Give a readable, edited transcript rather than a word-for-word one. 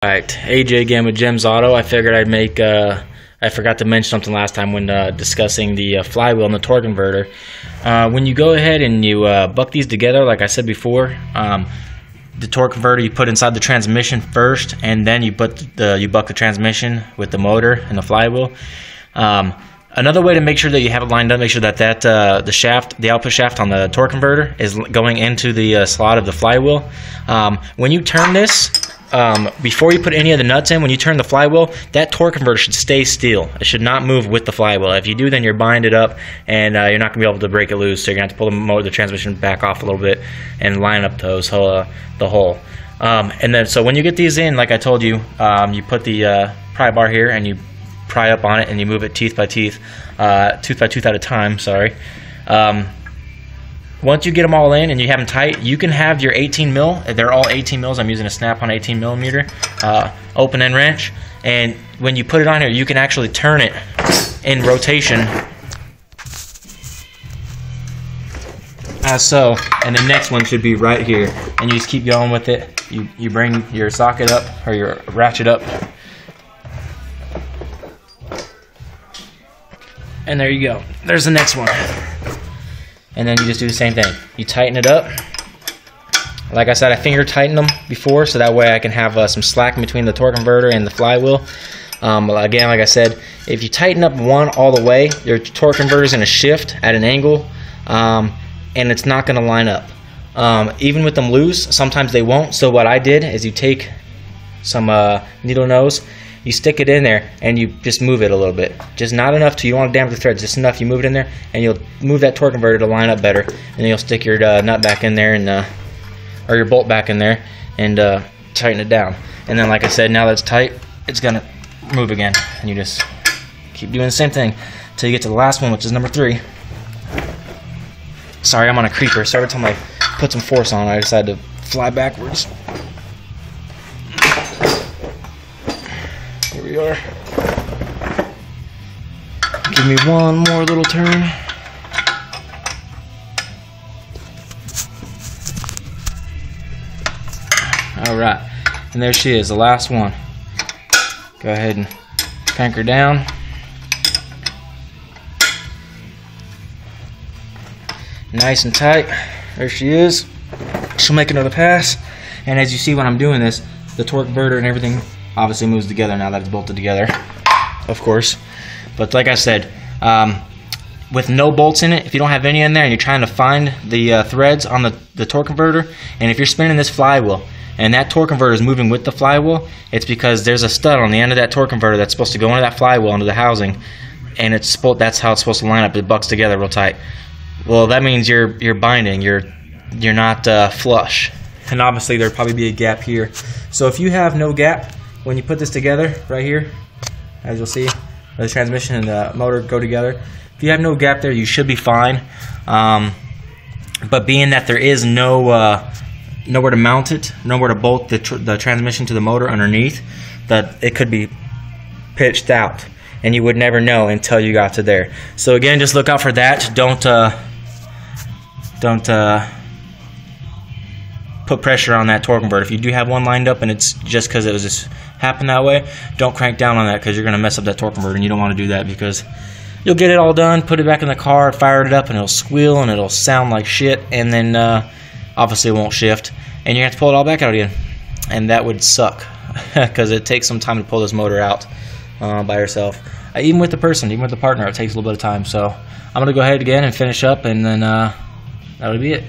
Alright, AJ again with Gems Auto. I figured I'd make, I forgot to mention something last time when discussing the flywheel and the torque converter. When you go ahead and you buck these together, like I said before, the torque converter you put inside the transmission first, and then you buck the transmission with the motor and the flywheel. Another way to make sure that you have it lined up, make sure that the output shaft on the torque converter is going into the slot of the flywheel. When you turn this, before you put any of the nuts in, when you turn the flywheel, that torque converter should stay still. It should not move with the flywheel. If you do, then you're binded up, and you're not going to be able to break it loose. So you're going to have to pull the transmission back off a little bit and line up the hole. And then, so when you get these in, like I told you, you put the pry bar here, and you pry up on it, and you move it tooth by tooth at a time. Sorry. Once you get them all in and you have them tight, you can have your 18 mil. They're all 18 mils. I'm using a Snap-on 18 millimeter open end wrench. And when you put it on here, you can actually turn it in rotation as so. And the next one should be right here. And you just keep going with it. You bring your socket up, or your ratchet up. And there you go. There's the next one. And then you just do the same thing. You tighten it up. Like I said, I finger tightened them before, so that way I can have some slack in between the torque converter and the flywheel. Again, like I said, if you tighten up one all the way, your torque converter is going to shift at an angle, and it's not going to line up. Even with them loose, sometimes they won't. So what I did is you take some needle nose, you stick it in there, and you just move it a little bit. Just not enough to you don't want to damage the threads, just enough you move it in there, and you'll move that torque converter to line up better. And then you'll stick your nut back in there, and or your bolt back in there, and tighten it down. And then, like I said, now that it's tight, it's going to move again. And you just keep doing the same thing until you get to the last one, which is number 3. Sorry, I'm on a creeper, so every time I put some force on, I decided to fly backwards. Here we are. Give me one more little turn. Alright, and there she is, the last one. Go ahead and crank her down. Nice and tight. There she is. She'll make another pass. And as you see when I'm doing this, the torque converter and everything obviously moves together now that it's bolted together, of course. But like I said, with no bolts in it, if you don't have any in there and you're trying to find the threads on the torque converter, and if you're spinning this flywheel and that torque converter is moving with the flywheel, it's because there's a stud on the end of that torque converter that's supposed to go into that flywheel, into the housing, and that's how it's supposed to line up. It bucks together real tight. Well, that means you're binding. You're not flush. And obviously there'll probably be a gap here. So if you have no gap, when you put this together right here, as you'll see, the transmission and the motor go together, if you have no gap there, you should be fine. But being that there is nowhere to mount it, nowhere to bolt the transmission to the motor underneath, that it could be pitched out, and you would never know until you got to there. So again, just look out for that. Don't put pressure on that torque converter. If you do have one lined up and it's just because it was just happened that way, don't crank down on that, because you're going to mess up that torque converter, and you don't want to do that, because you'll get it all done, put it back in the car, fire it up, and it'll squeal and it'll sound like shit, and then obviously it won't shift, and you have to pull it all back out again, and that would suck because it takes some time to pull this motor out by yourself. Even with the partner, it takes a little bit of time. So I'm going to go ahead again and finish up, and then that'll be it.